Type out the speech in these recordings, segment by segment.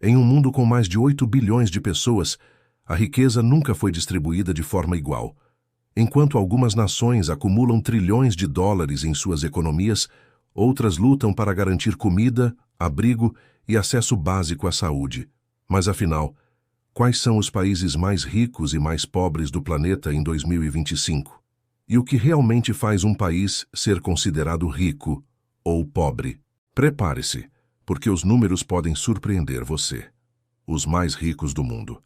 Em um mundo com mais de 8 bilhões de pessoas, a riqueza nunca foi distribuída de forma igual. Enquanto algumas nações acumulam trilhões de dólares em suas economias, outras lutam para garantir comida, abrigo e acesso básico à saúde. Mas afinal, quais são os países mais ricos e mais pobres do planeta em 2025? E o que realmente faz um país ser considerado rico ou pobre? Prepare-se, porque os números podem surpreender você. Os mais ricos do mundo.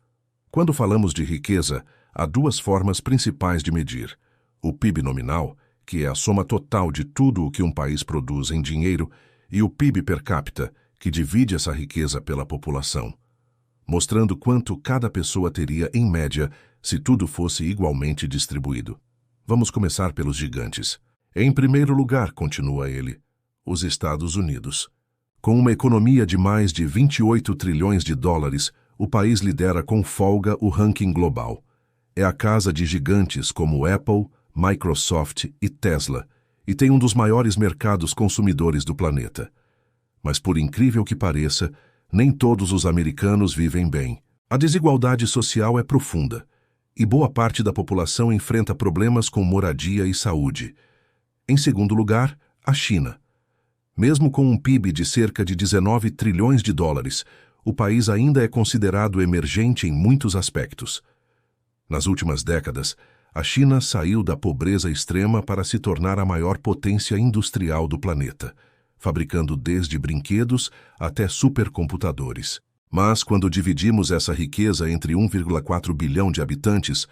Quando falamos de riqueza, há duas formas principais de medir: o PIB nominal, que é a soma total de tudo o que um país produz em dinheiro, e o PIB per capita, que divide essa riqueza pela população, mostrando quanto cada pessoa teria em média se tudo fosse igualmente distribuído. Vamos começar pelos gigantes. Em primeiro lugar, continua ele, os Estados Unidos. Com uma economia de mais de 28 trilhões de dólares, o país lidera com folga o ranking global. É a casa de gigantes como Apple, Microsoft e Tesla, e tem um dos maiores mercados consumidores do planeta. Mas por incrível que pareça, nem todos os americanos vivem bem. A desigualdade social é profunda, e boa parte da população enfrenta problemas com moradia e saúde. Em segundo lugar, a China. Mesmo com um PIB de cerca de 19 trilhões de dólares, o país ainda é considerado emergente em muitos aspectos. Nas últimas décadas, a China saiu da pobreza extrema para se tornar a maior potência industrial do planeta, fabricando desde brinquedos até supercomputadores. Mas, quando dividimos essa riqueza entre 1,4 bilhão de habitantes,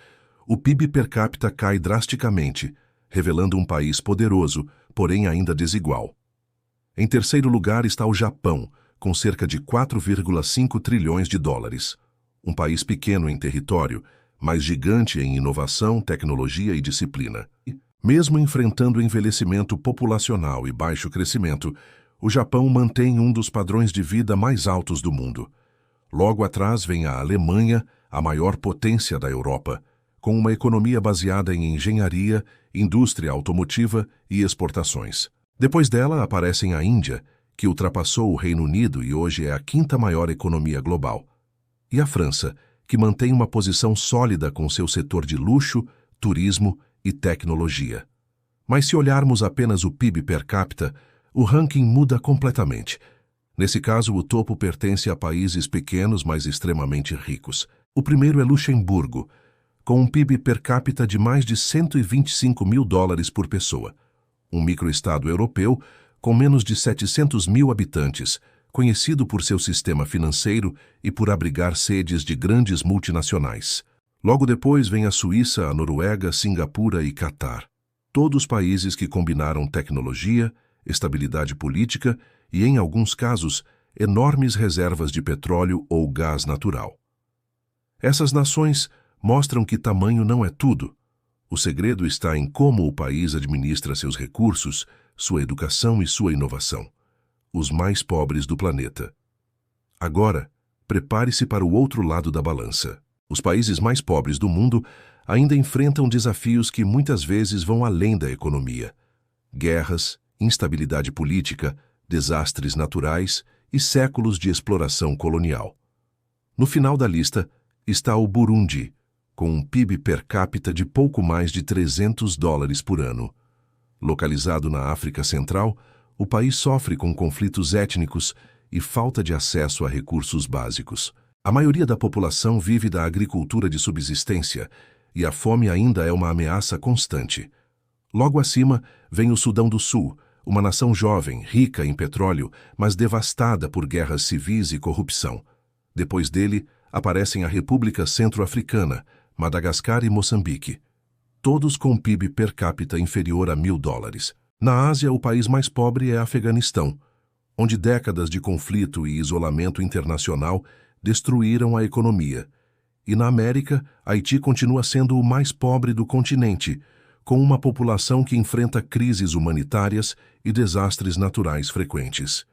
o PIB per capita cai drasticamente, revelando um país poderoso, porém ainda desigual. Em terceiro lugar está o Japão, com cerca de 4,5 trilhões de dólares. Um país pequeno em território, mas gigante em inovação, tecnologia e disciplina. Mesmo enfrentando envelhecimento populacional e baixo crescimento, o Japão mantém um dos padrões de vida mais altos do mundo. Logo atrás vem a Alemanha, a maior potência da Europa, com uma economia baseada em engenharia, indústria automotiva e exportações. Depois dela aparecem a Índia, que ultrapassou o Reino Unido e hoje é a quinta maior economia global, e a França, que mantém uma posição sólida com seu setor de luxo, turismo e tecnologia. Mas se olharmos apenas o PIB per capita, o ranking muda completamente. Nesse caso, o topo pertence a países pequenos, mas extremamente ricos. O primeiro é Luxemburgo, com um PIB per capita de mais de 125 mil dólares por pessoa. Um microestado europeu com menos de 700 mil habitantes, conhecido por seu sistema financeiro e por abrigar sedes de grandes multinacionais. Logo depois vem a Suíça, a Noruega, Singapura e Catar. Todos países que combinaram tecnologia, estabilidade política e, em alguns casos, enormes reservas de petróleo ou gás natural. Essas nações mostram que tamanho não é tudo. O segredo está em como o país administra seus recursos, sua educação e sua inovação. Os mais pobres do planeta. Agora, prepare-se para o outro lado da balança. Os países mais pobres do mundo ainda enfrentam desafios que muitas vezes vão além da economia. Guerras, instabilidade política, desastres naturais e séculos de exploração colonial. No final da lista está o Burundi, com um PIB per capita de pouco mais de 300 dólares por ano. Localizado na África Central, o país sofre com conflitos étnicos e falta de acesso a recursos básicos. A maioria da população vive da agricultura de subsistência e a fome ainda é uma ameaça constante. Logo acima vem o Sudão do Sul, uma nação jovem, rica em petróleo, mas devastada por guerras civis e corrupção. Depois dele, aparecem a República Centro-Africana, Madagascar e Moçambique, todos com PIB per capita inferior a 1.000 dólares. Na Ásia, o país mais pobre é Afeganistão, onde décadas de conflito e isolamento internacional destruíram a economia. E na América, Haiti continua sendo o mais pobre do continente, com uma população que enfrenta crises humanitárias e desastres naturais frequentes.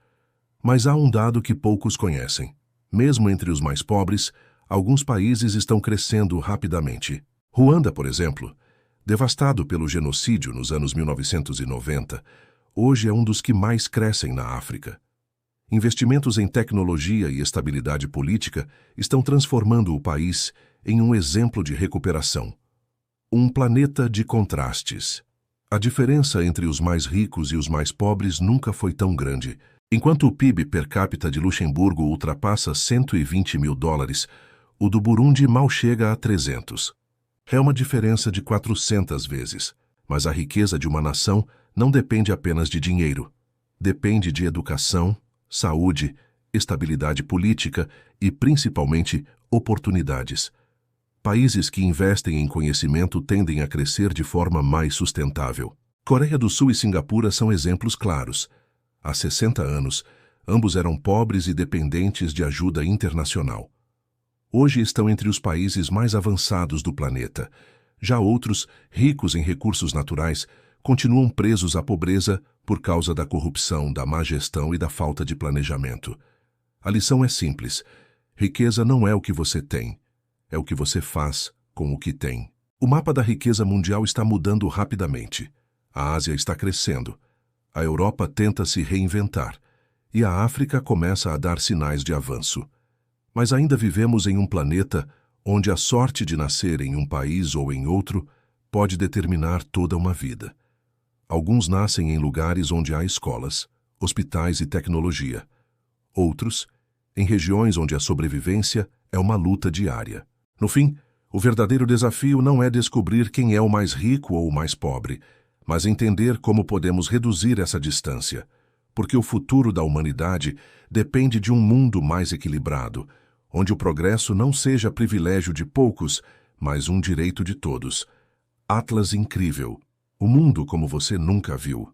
Mas há um dado que poucos conhecem. Mesmo entre os mais pobres, alguns países estão crescendo rapidamente. Ruanda, por exemplo, devastado pelo genocídio nos anos 1990, hoje é um dos que mais crescem na África. Investimentos em tecnologia e estabilidade política estão transformando o país em um exemplo de recuperação. Um planeta de contrastes. A diferença entre os mais ricos e os mais pobres nunca foi tão grande. Enquanto o PIB per capita de Luxemburgo ultrapassa 120 mil dólares, o do Burundi mal chega a 300. É uma diferença de 400 vezes. Mas a riqueza de uma nação não depende apenas de dinheiro. Depende de educação, saúde, estabilidade política e, principalmente, oportunidades. Países que investem em conhecimento tendem a crescer de forma mais sustentável. Coreia do Sul e Singapura são exemplos claros. Há 60 anos, ambos eram pobres e dependentes de ajuda internacional. Hoje estão entre os países mais avançados do planeta. Já outros, ricos em recursos naturais, continuam presos à pobreza por causa da corrupção, da má gestão e da falta de planejamento. A lição é simples. Riqueza não é o que você tem, é o que você faz com o que tem. O mapa da riqueza mundial está mudando rapidamente. A Ásia está crescendo. A Europa tenta se reinventar. E a África começa a dar sinais de avanço. Mas ainda vivemos em um planeta onde a sorte de nascer em um país ou em outro pode determinar toda uma vida. Alguns nascem em lugares onde há escolas, hospitais e tecnologia. Outros, em regiões onde a sobrevivência é uma luta diária. No fim, o verdadeiro desafio não é descobrir quem é o mais rico ou o mais pobre, mas entender como podemos reduzir essa distância, porque o futuro da humanidade depende de um mundo mais equilibrado, onde o progresso não seja privilégio de poucos, mas um direito de todos. Atlas incrível. O mundo como você nunca viu.